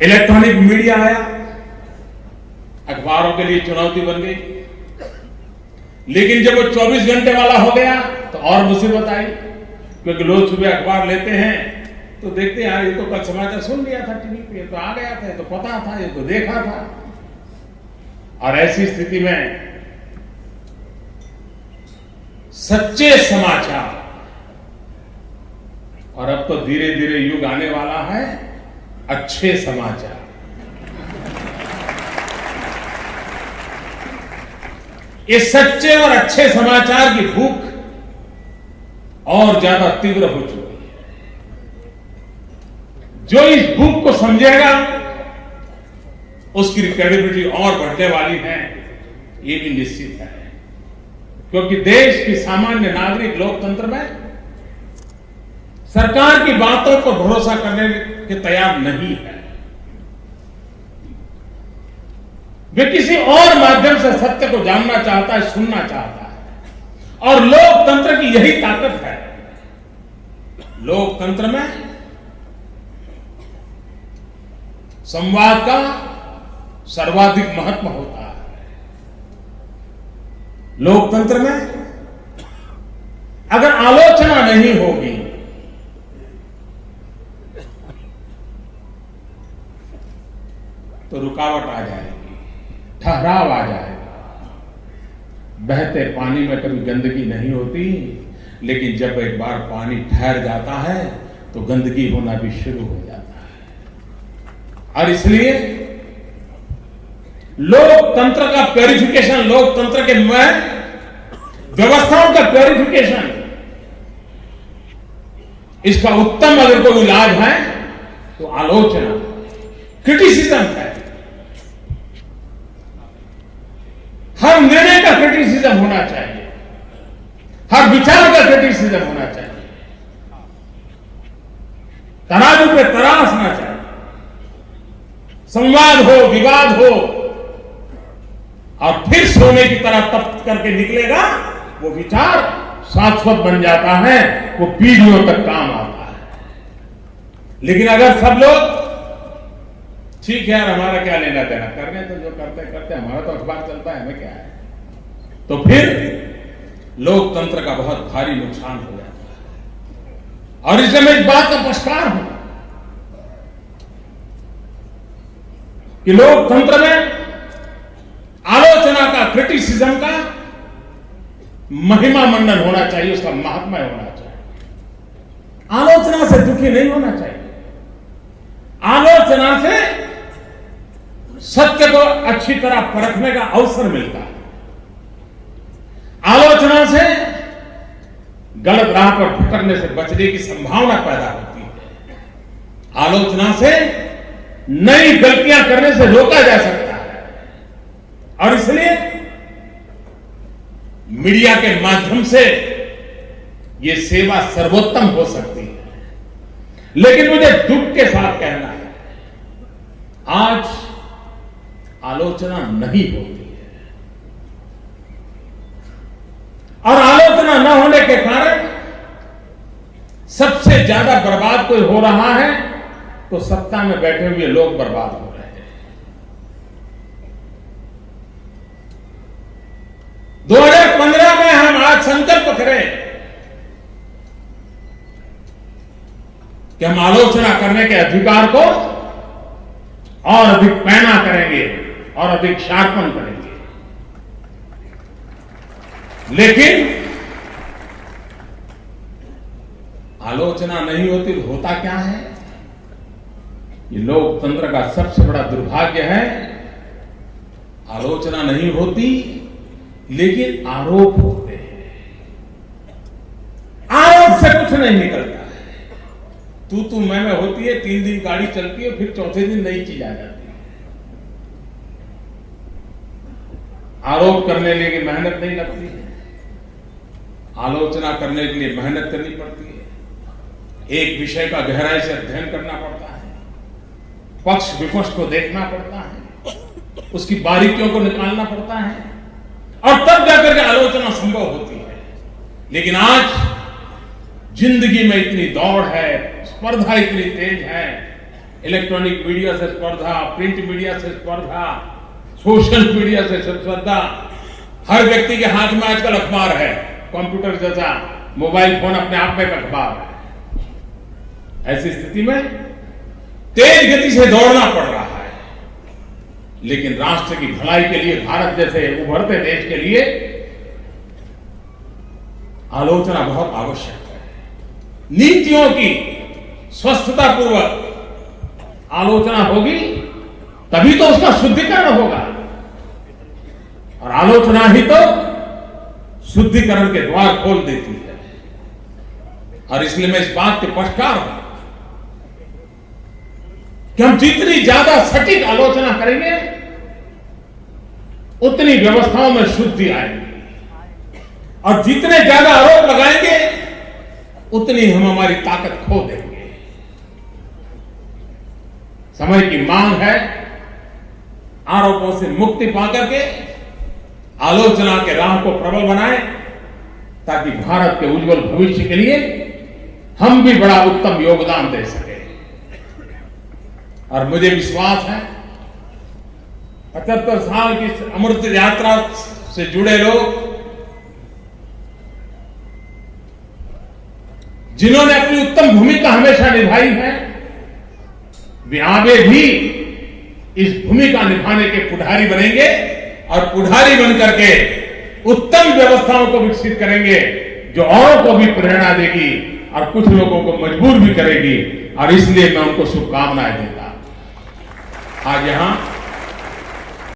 Electronic media आया, अखबारों के लिए चुनौती बन गई। लेकिन जब वो 24 घंटे वाला हो गया तो और मुसीबत आई, क्योंकि लोग सुबह अखबार लेते हैं तो देखते हैं यार ये तो कल समाचार सुन लिया था टीवी पे, ये तो आ गया था, ये तो पता था, ये तो देखा था। और ऐसी स्थिति में सच्चे समाचार, और अब तो धीरे धीरे युग आने वाला है अच्छे समाचार। ये सच्चे और अच्छे समाचार की भूख और ज्यादा तीव्र हो चुकी है। जो इस भूख को समझेगा उसकी क्रेडिबिलिटी और बढ़ने वाली है, ये भी निश्चित है। क्योंकि देश की सामान्य नागरिक लोकतंत्र में सरकार की बातों पर भरोसा करने के तैयार नहीं है। वे किसी और माध्यम से सत्य को जानना चाहता है, सुनना चाहता है। और लोकतंत्र की यही ताकत है। लोकतंत्र में संवाद का सर्वाधिक महत्व होता है। लोकतंत्र में अगर आलोचना नहीं होगी तो रुकावट आ जाएगी, ठहराव आ जाएगा। बहते पानी में कभी गंदगी नहीं होती, लेकिन जब एक बार पानी ठहर जाता है तो गंदगी होना भी शुरू हो जाता है। और इसलिए लोकतंत्र का प्यूरिफिकेशन, लोकतंत्र के व्यवस्थाओं का प्यूरिफिकेशन, इसका उत्तम अगर कोई इलाज है तो आलोचना, क्रिटिसिज्म है। हर निर्णय का क्रिटिसिज्म होना चाहिए, हर विचार का क्रिटिसिज्म होना चाहिए, तराजू पे तराशना चाहिए। संवाद हो, विवाद हो, और फिर सोने की तरह तप्त करके निकलेगा वो विचार, शाश्वत बन जाता है, वो पीढ़ियों तक काम आता है। लेकिन अगर सब लोग ठीक है यार हमारा क्या लेना देना, करने तो जो करते करते, हमारा तो अखबार चलता है, हमें क्या है, तो फिर लोकतंत्र का बहुत भारी नुकसान हो जाता है। और इसलिए मैं इस बात का पछतावा हूं कि लोकतंत्र में आलोचना का, क्रिटिसिज्म का महिमा मंडन होना चाहिए, उसका महात्मा होना चाहिए। आलोचना से दुखी नहीं होना चाहिए। आलोचना से सत्य को अच्छी तरह परखने का अवसर मिलता है। आलोचना से गलत राह पर भटकने से बचने की संभावना पैदा होती है। आलोचना से नई गलतियां करने से रोका जा सकता है। और इसलिए मीडिया के माध्यम से यह सेवा सर्वोत्तम हो सकती है। लेकिन मुझे दुख के साथ कहना है, आज आलोचना नहीं होती है। और आलोचना न होने के कारण सबसे ज्यादा बर्बाद कोई हो रहा है तो सत्ता में बैठे हुए लोग बर्बाद हो रहे हैं। 2015 में हम आज संकल्प करें कि हम आलोचना करने के अधिकार को और अधिक पैना करेंगे और अधिक शार्पन करेंगे। लेकिन आलोचना नहीं होती तो होता क्या है? ये लोकतंत्र का सबसे बड़ा दुर्भाग्य है। आलोचना नहीं होती लेकिन आरोप होते हैं। आरोप से कुछ नहीं निकलता है। तू मैं होती है, 3 दिन गाड़ी चलती है, फिर चौथे दिन नई चीज आ जाती है। आरोप करने के लिए मेहनत नहीं लगती है। आलोचना करने के लिए मेहनत करनी पड़ती है। एक विषय का गहराई से अध्ययन करना पड़ता है, पक्ष विपक्ष को देखना पड़ता है, उसकी बारीकियों को निकालना पड़ता है, और तब जाकर के आलोचना संभव होती है। लेकिन आज जिंदगी में इतनी दौड़ है, स्पर्धा इतनी तेज है इलेक्ट्रॉनिक मीडिया से स्पर्धा, प्रिंट मीडिया से स्पर्धा, सोशल मीडिया से स्पर्धा। हर व्यक्ति के हाथ में आजकल अखबार है, कंप्यूटर जैसा मोबाइल फोन अपने आप में एक अखबार है। ऐसी स्थिति में तेज गति से दौड़ना पड़ रहा है, लेकिन राष्ट्र की भलाई के लिए, भारत जैसे उभरते देश के लिए आलोचना बहुत आवश्यक है। नीतियों की स्वस्थता पूर्वक आलोचना होगी तभी तो उसका शुद्धिकरण होगा, और आलोचना ही तो शुद्धिकरण के द्वार खोल देती है। और इसलिए मैं इस बात के पक्षकार हूं कि हम जितनी ज्यादा सटीक आलोचना करेंगे उतनी व्यवस्थाओं में शुद्धि आएगी, और जितने ज्यादा आरोप लगाएंगे उतनी हम हमारी ताकत खो देंगे। समय की मांग है आरोपों से मुक्ति पाकर के आलोचना के राह को प्रबल बनाएं, ताकि भारत के उज्जवल भविष्य के लिए हम भी बड़ा उत्तम योगदान दे सके। और मुझे विश्वास है 75 साल की अमृत यात्रा से जुड़े लोग, जिन्होंने अपनी उत्तम भूमिका हमेशा निभाई है, वे आगे भी इस भूमिका निभाने के पुढ़ारी बनेंगे, और पुढ़ारी बनकर के उत्तम व्यवस्थाओं को विकसित करेंगे जो औरों को भी प्रेरणा देगी और कुछ लोगों को मजबूर भी करेगी। और इसलिए मैं उनको शुभकामनाएं देता। आज यहां